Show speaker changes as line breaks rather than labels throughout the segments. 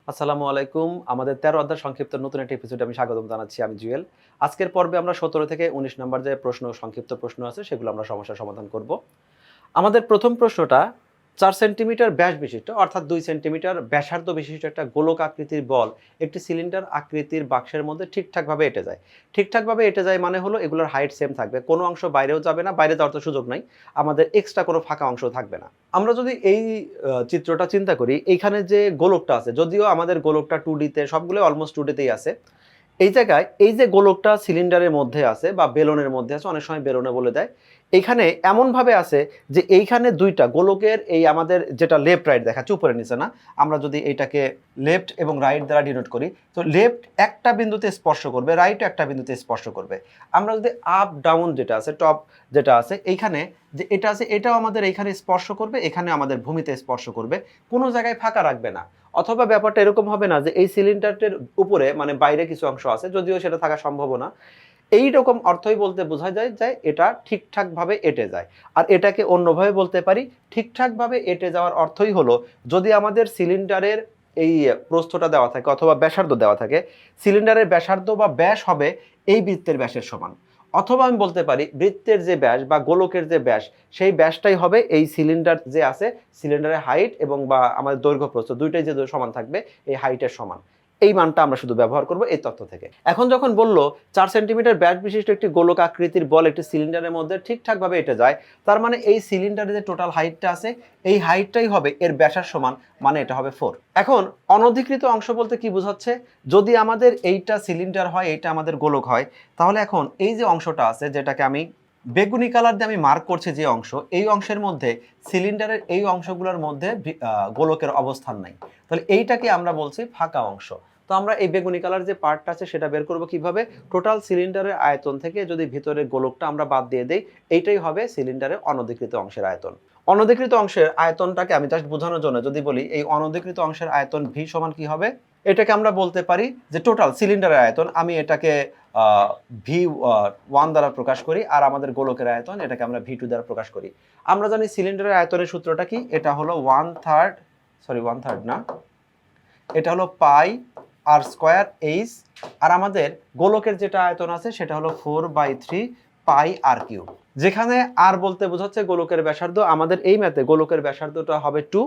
আসসালামু আলাইকুম। আমাদের ১৩ অধ্যায় সংক্ষিপ্ত নতুন একটা এপিসোডে আমি স্বাগতম জানাচ্ছি। আমি জুয়েল। আজকের পর্বে আমরা ১৭ থেকে ১৯ নাম্বার যে প্রশ্ন, সংক্ষিপ্ত প্রশ্ন আছে সেগুলো আমরা সমস্যার সমাধান করব। আমাদের প্রথম প্রশ্নটা ৪ সেন্টিমিটার ব্যাস বিশিষ্ট অর্থাৎ ২ সেন্টিমিটার ব্যাসার্ধ বিশিষ্ট একটা গোলক আকৃতির বল একটি সিলিন্ডার আকৃতির বাক্সের মধ্যে ঠিকঠাকভাবে এঁটে যায়। ঠিকঠাকভাবে এঁটে যায় মানে হলো এগুলোর হাইট সেম থাকবে। কোনো অংশ বাইরেও যাবে না, বাইরে যাওয়ার তো সুযোগ নাই। আমাদের এক্সট্রা কোনো ফাঁকা অংশ থাকবে না। আমরা যদি এই চিত্রটা চিন্তা করি, এইখানে যে গোলকটা আছে, যদিও আমাদের গোলকটা 2D তে সবগুলো অলমোস্ট 2D তেই আছে। এই জায়গায় এই যে গোলকটা সিলিন্ডারের মধ্যে আছে বা বেলনের মধ্যে আছে, অনেক সময় বেলনে বলে দেয়। এইখানে এমনভাবে আছে যে এইখানে দুইটা গোলকের এই আমাদের যেটা লেফট রাইট দেখাচ্ছে উপরে নিচে না, আমরা যদি এইটাকে লেফট এবং রাইট দ্বারা ডিনোট করি, তো লেফট একটা বিন্দুতে স্পর্শ করবে, রাইট একটা বিন্দুতে স্পর্শ করবে। আমরা যদি আপ ডাউন যেটা আছে, টপ যেটা আছে এইখানে যে এটা আছে, এটাও আমাদের এইখানে স্পর্শ করবে, এখানে আমাদের ভূমিতে স্পর্শ করবে, কোনো জায়গায় ফাঁকা রাখবে না। অথবা ব্যাপারটা এরকম হবে না যে এই সিলিন্ডারটির উপরে মানে বাইরে কিছু অংশ আছে, যদিও সেটা থাকা সম্ভব না। এইরকম অর্থই বলতে বোঝা যায় যে এটা ঠিকঠাকভাবে এঁটে যায়। আর এটাকে অন্যভাবে বলতে পারি, ঠিকঠাকভাবে এঁটে যাওয়ার অর্থই হলো যদি আমাদের সিলিন্ডারের এই প্রস্থটা দেওয়া থাকে অথবা ব্যাসার্ধ দেওয়া থাকে, সিলিন্ডারের ব্যাসার্ধ বা ব্যাস হবে এই বৃত্তের ব্যাসের সমান। অথবা আমি বলতে পারি বৃত্তের যে ব্যাস বা গোলকের যে ব্যাস, সেই ব্যাসটাই হবে এই সিলিন্ডার যে আছে, সিলিন্ডারের হাইট এবং বা আমাদের দৈর্ঘ্য প্রস্থ দুইটাই যে সমান থাকবে, এই হাইটের সমান। এই মানটা আমরা শুধু ব্যবহার করব এই তথ্য থেকে। এখন যখন বললো ৪ সেন্টিমিটার ব্যাস বিশিষ্ট একটি গোলক আকৃতির বল একটি সিলিন্ডারের মধ্যে ঠিকঠাকভাবে এঁটে যায়, তার মানে এই সিলিন্ডারের যে টোটাল হাইটটা আছে, এই হাইটটাই হবে এর ব্যাসার সমান, মানে এটা হবে 4। এখন অনধিকৃত অংশ বলতে কি বোঝাচ্ছে? যদি আমাদের এইটা সিলিন্ডার হয়, এইটা আমাদের গোলক হয়, তাহলে এখন এই যে অংশটা আছে, যেটাকে আমি বেগুনি কালার দিয়ে আমি মার্ক করছি যে অংশ, এই অংশের মধ্যে সিলিন্ডারের এই অংশগুলোর মধ্যে গোলকের অবস্থান নাই। তাহলে এইটাকে আমরা বলছি ফাঁকা অংশ। তো আমরা এই বেগুনি কালার যে পার্টটা আছে সেটা বের করব কিভাবে? টোটাল সিলিন্ডারের আয়তন থেকে যদি ভিতরের গোলকটা আমরা বাদ দিয়ে দেই, এইটাই হবে সিলিন্ডারের অনধিকৃত অংশের আয়তন। অনধিকৃত অংশের আয়তনটাকে আমি জাস্ট বোঝানোর জন্য যদি বলি, এই অনধিকৃত অংশের আয়তন ভি সমান কি হবে? এটাকে আমরা বলতে পারি যে টোটাল সিলিন্ডারের আয়তন, আমি এটাকে ভি ওয়ান দ্বারা প্রকাশ করি, আর আমাদের গোলকের আয়তন এটাকে আমরা ভি টু দ্বারা প্রকাশ করি। আমরা জানি সিলিন্ডারের আয়তনের সূত্রটা কি? এটা হলো ওয়ান থার্ড না, এটা হলো পাই আর স্কোয়ার এইচ, আর আমাদের গোলকের যেটা আয়তন আছে সেটা হলো 4/3 পাই আর কিউব। যেখানে আর বলতে বোঝাচ্ছে গোলকের ব্যাসার্ধ, আমাদের এই ম্যাথে গোলকের ব্যাসার্ধটা হবে 2,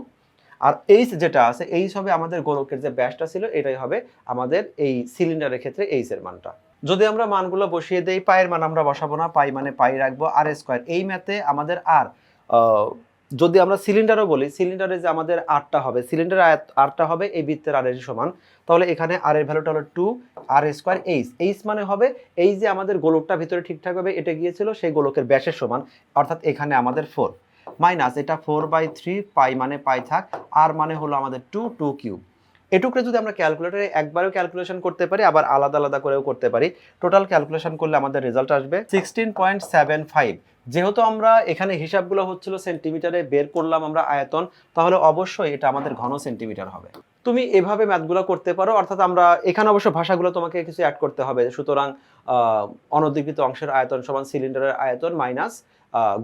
আর এইচ যেটা আছে, এইচ হবে আমাদের গোলকের যে ব্যাসটা ছিল, এটাই হবে আমাদের এই সিলিন্ডারের ক্ষেত্রে এইচ এর মানটা। যদি আমরা মানগুলো বসিয়ে দেই, পায়ের মান আমরা বসাবো না, পাই মানে পাই রাখবো, আর স্কোয়ার এই ম্যাথে আমাদের আর যদি আমরা সিলিন্ডারও বলি, সিলিন্ডারে যে আমাদের আরটা হবে, সিলিন্ডারের আরটা হবে এই বৃত্তের আর এর সমান, তাহলে এখানে আর এর ভ্যালুটা হলো 2 আর স্কোয়ার এইচ। এইচ মানে হবে এই যে আমাদের গোলকটা ভিতরে ঠিকঠাকভাবে এটে গিয়েছিল সেই গোলকের ব্যাসের সমান, অর্থাৎ এখানে আমাদের 4 মাইনাস এটা 4/3 পাই মানে পাই থাক, আর মানে হলো আমাদের 2 কিউব। এটুকু যদি আমরা ক্যালকুলেটরে একবারেও ক্যালকুলেশন করতে পারি, আবার আলাদা আলাদা করেও করতে পারি, টোটাল ক্যালকুলেশন করলে আমাদের রেজাল্ট আসবে 16.75। যেহেতু আমরা এখানে হিসাবগুলো হচ্ছিল সেন্টিমিটারে, বের করলাম আমরা আয়তন, তাহলে অবশ্যই এটা আমাদের ঘন সেন্টিমিটার হবে। তুমি এভাবে ম্যাথগুলো করতে পারো, অর্থাৎ আমরা এখানে অবশ্য ভাষাগুলো তোমাকে কিছু অ্যাড করতে হবে। সুতরাং অনধিকৃত অংশের আয়তন সমান সিলিন্ডারের আয়তন মাইনাস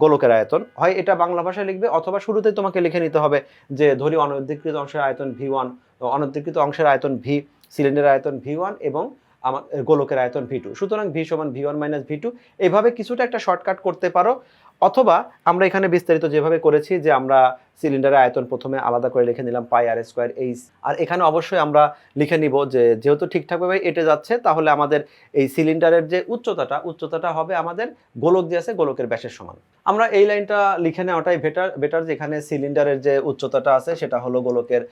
গোলকের আয়তন, হয় এটা বাংলা ভাষায় লিখবে, অথবা শুরুতেই তোমাকে লিখে নিতে হবে যে ধরি অনধিকৃত অংশের আয়তন V1, অনধিকৃত অংশের আয়তন V, সিলিন্ডারের আয়তন V1 এবং আমার গোলকের আয়তন V2। সুতরাং V সমান V1 মাইনাস V2, এভাবে কিছুটা একটা শর্টকাট করতে পারো। অথবা আমরা এখানে বিস্তারিত যেভাবে করেছি যে আমরা সিলিন্ডারের আয়তন প্রথমে আলাদা করে লিখে নিলাম পাই আর স্কোয়ার এইচ, আর এখানে অবশ্যই আমরা লিখে নিব যে যেহেতু ঠিকঠাকভাবে এঁটে যাচ্ছে, তাহলে আমাদের এই সিলিন্ডারের যে উচ্চতাটা হবে আমাদের গোলক যে আছে গোলকের ব্যাসের সমান। আমরা এই লাইনটা লিখে নেওয়াটাই বেটার, যেখানে সিলিন্ডারের যে উচ্চতাটা আছে সেটা হলো গোলকের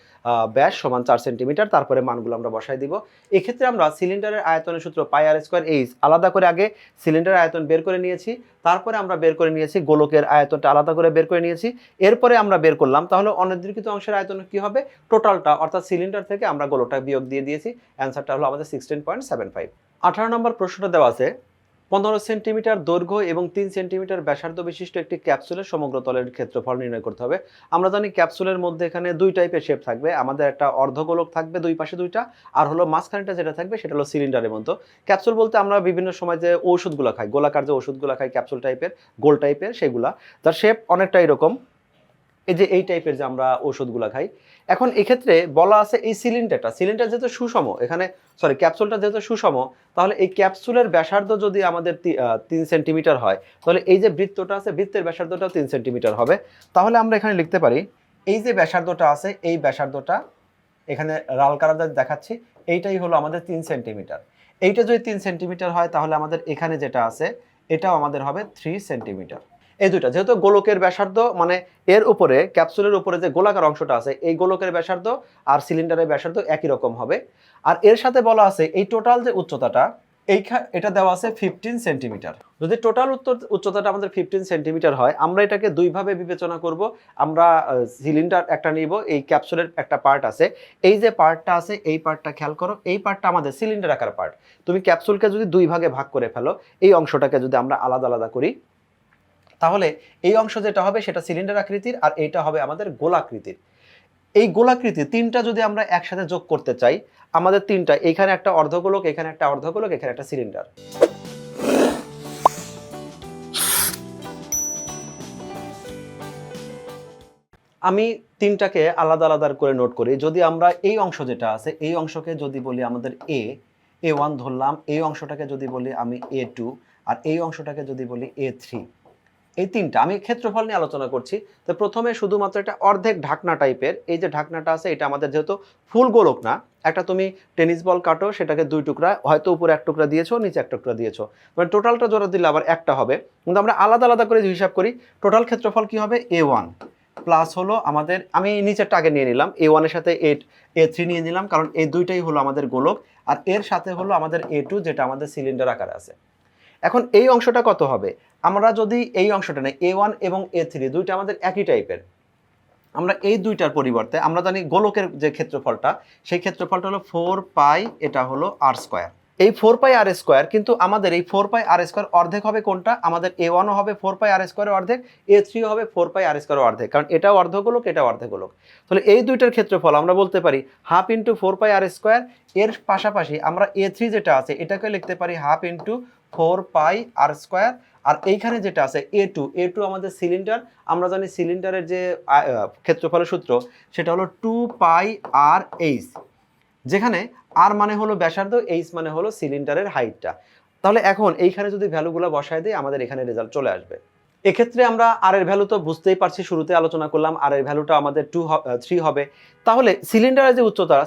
ব্যাস সমান 4 সেন্টিমিটার, তারপরে মানগুলো আমরা বসাই দিব। এক্ষেত্রে আমরা সিলিন্ডারের আয়তনের সূত্র পাই আর স্কোয়ার এইচ আলাদা করে আগে সিলিন্ডারের আয়তন বের করে নিয়েছি, তারপরে আমরা বের করে নিয়েছি গোলকের আয়তনটা আলাদা করে বের করে নিয়েছি, এরপরে আমরা বের করলাম তাহলে অনধিকৃত অংশের আয়তন কি হবে, টোটালটা, অর্থাৎ সিলিন্ডার থেকে আমরা গোলকটা বিয়োগ দিয়ে দিয়েছি, অ্যান্সারটা হলো আমাদের 16.75। 18 নম্বর প্রশ্নটা দেওয়া আছে 15 সেন্টিমিটার দৈর্ঘ্য এবং 3 সেন্টিমিটার ব্যাসার্ধ বিশিষ্ট একটি ক্যাপসুলের সমগ্র তলের ক্ষেত্রফল নির্ণয় করতে হবে। আমরা জানি ক্যাপসুলের মধ্যে এখানে দুই টাইপের শেপ থাকবে, আমাদের একটা অর্ধগোলক থাকবে দুই পাশে দুইটা, আর হলো মাঝখানটা যেটা থাকবে সেটা হলো সিলিন্ডারের মতো। ক্যাপসুল বলতে আমরা বিভিন্ন সময় যে ওষুধগুলো খাই, গোলাকার যে ওষুধগুলো খাই ক্যাপসুল টাইপের, গোল টাইপের, সেগুলা, তার শেপ অনেকটা এরকম। এই যে এই টাইপের যে আমরা ওষুধগুলো খাই, এখন এক্ষেত্রে বলা আছে এই সিলিন্ডার যেহেতু সুষম, এখানে ক্যাপসুলটা যেহেতু সুষম, তাহলে এই ক্যাপসুলের ব্যাসার্ধ যদি আমাদের 3 সেন্টিমিটার হয়, তাহলে এই যে বৃত্তটা আছে বৃত্তের ব্যাসার্ধটাও 3 সেন্টিমিটার হবে। তাহলে আমরা এখানে লিখতে পারি এই যে ব্যাসার্ধটা আছে এই ব্যাসার্ধটা এখানে লাল কালার দেখাচ্ছি, এইটাই হলো আমাদের 3 সেন্টিমিটার। এইটা যদি 3 সেন্টিমিটার হয় তাহলে আমাদের এখানে যেটা আছে এটাও আমাদের হবে 3 সেন্টিমিটার। এই দুইটা যেহেতু গোলকের ব্যাসার্ধ মানে এর উপরে ক্যাপসুলের উপরে যে গোলাকার অংশটা আছে এই গোলকের ব্যাসার্ধ আর সিলিন্ডারের ব্যাসার্ধ একই রকম হবে। আর এর সাথে বলা আছে এই টোটাল যে উচ্চতাটা এটা দেওয়া আছে 15 সেন্টিমিটার। যদি টোটাল উচ্চতাটা আমাদের 15 সেন্টিমিটার হয়, আমরা এটাকে দুইভাবে বিবেচনা করব। আমরা সিলিন্ডার একটা নিব, এই ক্যাপসুলের একটা পার্ট আছে, এই যে পার্টটা আছে এই পার্টটা খেয়াল করো, এই পার্টটা আমাদের সিলিন্ডার আকার পার্ট। তুমি ক্যাপসুলকে যদি দুই ভাগে ভাগ করে ফেলো, এই অংশটাকে যদি আমরা আলাদা আলাদা করি, তাহলে এই অংশ যেটা হবে সেটা সিলিন্ডার আকৃতির আর এইটা হবে আমাদের গোলাকৃতির। এই গোলাকৃতি তিনটা যদি আমরা একসাথে যোগ করতে চাই, আমাদের তিনটা, এখানে একটা অর্ধগোলক, এখানে একটা অর্ধগোলক, এখানে একটা সিলিন্ডার। আমি তিনটাকে আলাদা আলাদা করে নোট করি। যদি আমরা এই অংশ যেটা আছে এই অংশকে যদি বলি আমাদের A1 ধরলাম, এই অংশটাকে যদি বলি আমি A2, আর এই অংশটাকে যদি বলি A3, এই তিনটা আমি ক্ষেত্রফল নিয়ে আলোচনা করছি। তো প্রথমে শুধুমাত্র একটা অর্ধেক ঢাকনা টাইপের, এই যে ঢাকনাটা আছে এটা আমাদের যেহেতু ফুল গোলক না, একটা তুমি টেনিস বল কাটো সেটাকে দুই টুকরা, হয়তো উপরে এক টুকরা দিয়েছো নিচে এক টুকরা দিয়েছো, মানে টোটালটা জোড়া দিলে আবার একটা হবে। কিন্তু আমরা আলাদা আলাদা করে হিসাব করি, টোটাল ক্ষেত্রফল কি হবে A1 প্লাস হলো আমাদের, আমি নিচেরটা আগে নিয়ে নিলাম, A1 এর সাথে A3 নিয়ে নিলাম, কারণ এই দুইটাই হলো আমাদের গোলক, আর এর সাথে হলো আমাদের A2 যেটা আমাদের সিলিন্ডার আকারে আছে। এখন এই অংশটা কত হবে, আমরা যদি এই অংশটা নেই A1 এবং A3 দুইটা আমাদের একই টাইপের, আমরা এই দুইটার পরিবর্তে আমরা জানি গোলকের যে ক্ষেত্রফলটা সেই ক্ষেত্রফলটা হলো 4 পাই, এটা হলো আর স্কোয়ার। এই 4 পাই আর স্কোয়ার, কিন্তু আমাদের এই 4 পাই আর স্কোয়ার অর্ধেক হবে কোনটা, আমাদের A1ও হবে 4 পাই আর স্কোয়ারের অর্ধেক, A3ও হবে 4 পাই আর স্কোয়ারের অর্ধেক, কারণ এটাও অর্ধগোলক এটাও অর্ধগোলক। তাহলে এই দুইটার ক্ষেত্রফল আমরা বলতে পারি হাফ ইন্টু 4 পাই আর স্কোয়ার। এর পাশাপাশি আমরা A3 যেটা আছে এটাকে লিখতে পারি হাফ ইন্টু 4 পাই আর স্কোয়ার। আর এইখানে যেটা আছে A2 আমাদের সিলিন্ডার, আমরা জানি সিলিন্ডারের যে ক্ষেত্রফলের সূত্র সেটা হলো 2 পাই আর এইচ, যেখানে আর মানে হলো ব্যাসার্ধ, এইচ মানে হলো সিলিন্ডারের হাইটটা। তাহলে এখন এইখানে যদি ভ্যালুগুলো বসায় দিই আমাদের এখানে রেজাল্ট চলে আসবে। এক্ষেত্রে আমরা আর এর ভ্যালু তো বুঝতেই পারছি, শুরুতে আলোচনা করলাম আর এর ভ্যালুটা আমাদের 3 হবে। তাহলে সিলিন্ডারের যে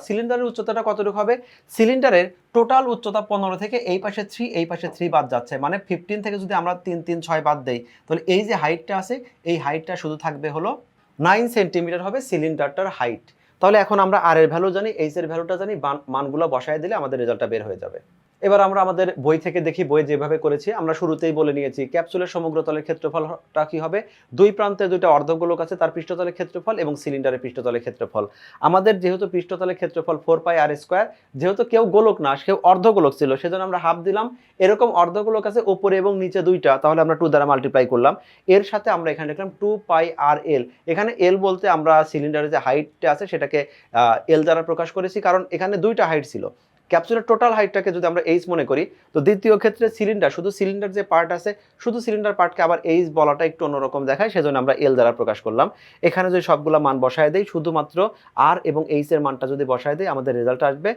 সিলিন্ডারের উচ্চতাটা কতটুকু হবে, সিলিন্ডারের টোটাল উচ্চতা 15 থেকে এই পাশে 3 এই পাশে 3 বাদ যাচ্ছে, মানে 15 থেকে যদি আমরা 3 3 6 বাদ দেই, তাহলে এই যে হাইটটা আছে এই হাইটটা শুধু থাকবে হলো 9 সেন্টিমিটার হবে সিলিন্ডারটার হাইট। তাহলে এখন আমরা আর এর ভ্যালু জানি, এইচ এর ভ্যালুটা জানি, মানগুলো বসায় দিলে আমাদের রেজাল্টটা বের হয়ে যাবে। এবার আমরা আমাদের বই থেকে দেখি, বই যেভাবে করেছি আমরা শুরুতেই বলে নিয়েছি ক্যাপসুলের সমগ্র তলের ক্ষেত্রফলটা কি হবে, দুই প্রান্তে দুইটা অর্ধগোলক আছে তার পৃষ্ঠতলের ক্ষেত্রফল এবং সিলিন্ডারের পৃষ্ঠতলের ক্ষেত্রফল। আমাদের যেহেতু পৃষ্ঠতলের ক্ষেত্রফল 4 পাই আর স্কোয়ার, যেহেতু কেউ গোলক না কেউ অর্ধগোলক ছিল সেজন্য আমরা হাফ দিলাম, এরকম অর্ধগোলক আছে উপরে এবং নিচে দুইটা, তাহলে আমরা 2 দ্বারা মাল্টিপ্লাই করলাম। এর সাথে আমরা এখানে লিখলাম 2 পাই আর এল, এখানে এল বলতে আমরা সিলিন্ডারের যে হাইটটা আছে সেটাকে এল দ্বারা প্রকাশ করেছি, কারণ এখানে দুইটা হাইট ছিল। ক্যাপসুলের টোটাল হাইটটাকে যদি আমরা এইচ মনে করি, তো দ্বিতীয় ক্ষেত্রে সিলিন্ডার যে পার্ট আছে শুধু সিলিন্ডার পার্টকে আবার এইচ বলাটা একটু অন্যরকম দেখায়, সেজন্য আমরা এল দ্বারা প্রকাশ করলাম। এখানে যদি সবগুলো মান বসায় দেই, শুধুমাত্র আর এবং এইচ এর মানটা যদি বসায় দেই আমাদের রেজাল্ট আসবে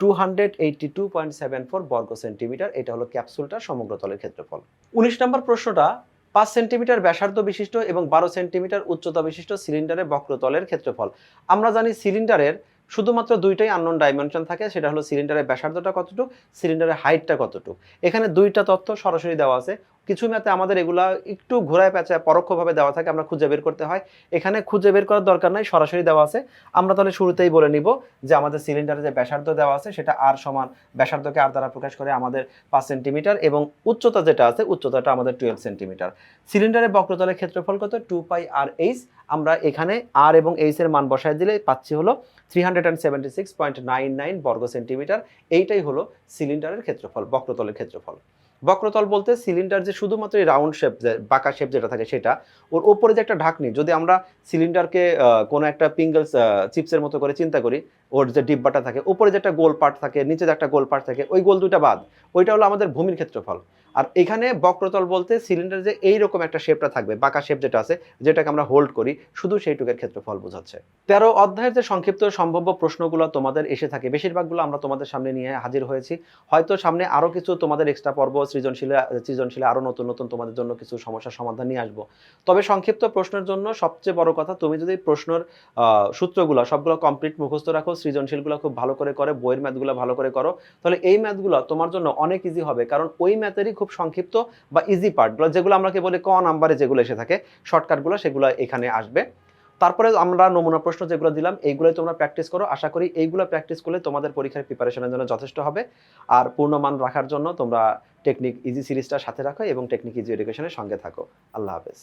282.74 বর্গ সেন্টিমিটার। এটা হলো ক্যাপসুলটার সমগ্র তলের ক্ষেত্রফল। 19 নম্বর প্রশ্নটা 5 সেন্টিমিটার ব্যাসার্ধ বিশিষ্ট এবং 12 সেন্টিমিটার উচ্চতা বিশিষ্ট সিলিন্ডারের বক্রতলের ক্ষেত্রফল। আমরা জানি সিলিন্ডারের শুধুমাত্র দুইটাই আননোন ডাইমেনশন থাকে, সেটা হলো সিলিন্ডারের ব্যাসার্ধটা কতটুকু, সিলিন্ডারের হাইটটা কতটুকু। এখানে দুইটা তথ্য সরাসরি দেওয়া আছে, কিছু ম্যাথে আমাদের এগুলা একটু ঘোরায় পেঁচায় পরোক্ষভাবে দেওয়া থাকে, আমরা খুঁজে বের করতে হয়, এখানে খুঁজে বের করার দরকার নাই, সরাসরি দেওয়া আছে। আমরা তাহলে শুরুতেই বলে নিব যে আমাদের সিলিন্ডারের যে ব্যাসার্ধ দেওয়া আছে সেটা আর সমান, ব্যাসার্ধকে আর দ্বারা প্রকাশ করে আমাদের 5 সেন্টিমিটার এবং উচ্চতা যেটা আছে উচ্চতাটা আমাদের 12 সেন্টিমিটার। সিলিন্ডারের বক্রতলের ক্ষেত্রফল কত, 2 পাই আর এইচ। আমরা এখানে আর এবং এইচ এর মান বসায় দিলে পাচ্ছি হলো 376.99 বর্গ সেন্টিমিটার। এইটাই হলো সিলিন্ডারের ক্ষেত্রফল, বক্রতলের ক্ষেত্রফল। বক্রতল বলতে সিলিন্ডার যে শুধুমাত্র রাউন্ড শেপ, বাঁকা শেপ যেটা থাকে সেটা, ওর ওপরে যে একটা ঢাকনি, যদি আমরা সিলিন্ডারকে কোনো একটা পিঙ্গলস চিপসের মতো করে চিন্তা করি, ওর যে ডিব্বাটা থাকে, উপরে যে একটা গোল পার্ট থাকে, নিচে যে একটা গোল পার্ট থাকে, ওই গোল দুইটা বাদ। ওইটা হলো আমাদের ভূমির ক্ষেত্রফল। আর এখানে বক্রতল বলতে সিলিন্ডার যে এইরকম একটা শেপটা থাকবে, বাঁকা শেপ যেটা আছে, যেটাকে আমরা হোল্ড করি, শুধু সেইটুকের ক্ষেত্রফল বোঝাচ্ছে। 13 অধ্যায়ের যে সংক্ষিপ্ত সম্ভাব্য প্রশ্নগুলো তোমাদের এসে থাকে, বেশিরভাগগুলো আমরা তোমাদের সামনে নিয়ে হাজির হয়েছি। হয়তো সামনে আরো কিছু তোমাদের এক্সট্রা পর্ব সৃজনশীলে আরো নতুন নতুন তোমাদের জন্য কিছু সমস্যার সমাধান নিয়ে আসবো। তবে সংক্ষিপ্ত প্রশ্নের জন্য সবচেয়ে বড় কথা, তুমি যদি প্রশ্নের সূত্রগুলো সবগুলো কমপ্লিট মুখস্থ রাখো, সৃজনশীলগুলো খুব ভালো করে বইয়ের ম্যাথগুলো ভালো করে করো, তাহলে এই ম্যাথগুলো তোমার জন্য অনেক ইজি হবে। কারণ ওই ম্যাথেরই খুব সংক্ষিপ্ত বা ইজি পার্টগুলো, যেগুলো আমরা বলি ক নাম্বারে যেগুলো এসে থাকে, শর্টকাটগুলো, সেগুলো এখানে আসবে। তারপরে আমরা নমুনা প্রশ্ন যেগুলো দিলাম, এইগুলোই তোমরা প্র্যাকটিস করো। আশা করি এইগুলো প্র্যাকটিস করলে তোমাদের পরীক্ষার প্রিপারেশনের জন্য যথেষ্ট হবে। আর পূর্ণমান রাখার জন্য তোমরা টেকনিক ইজি সিরিজটা সাথে রাখো এবং টেকনিক ইজি এডুকেশনের সঙ্গে থাকো। আল্লাহ হাফেজ।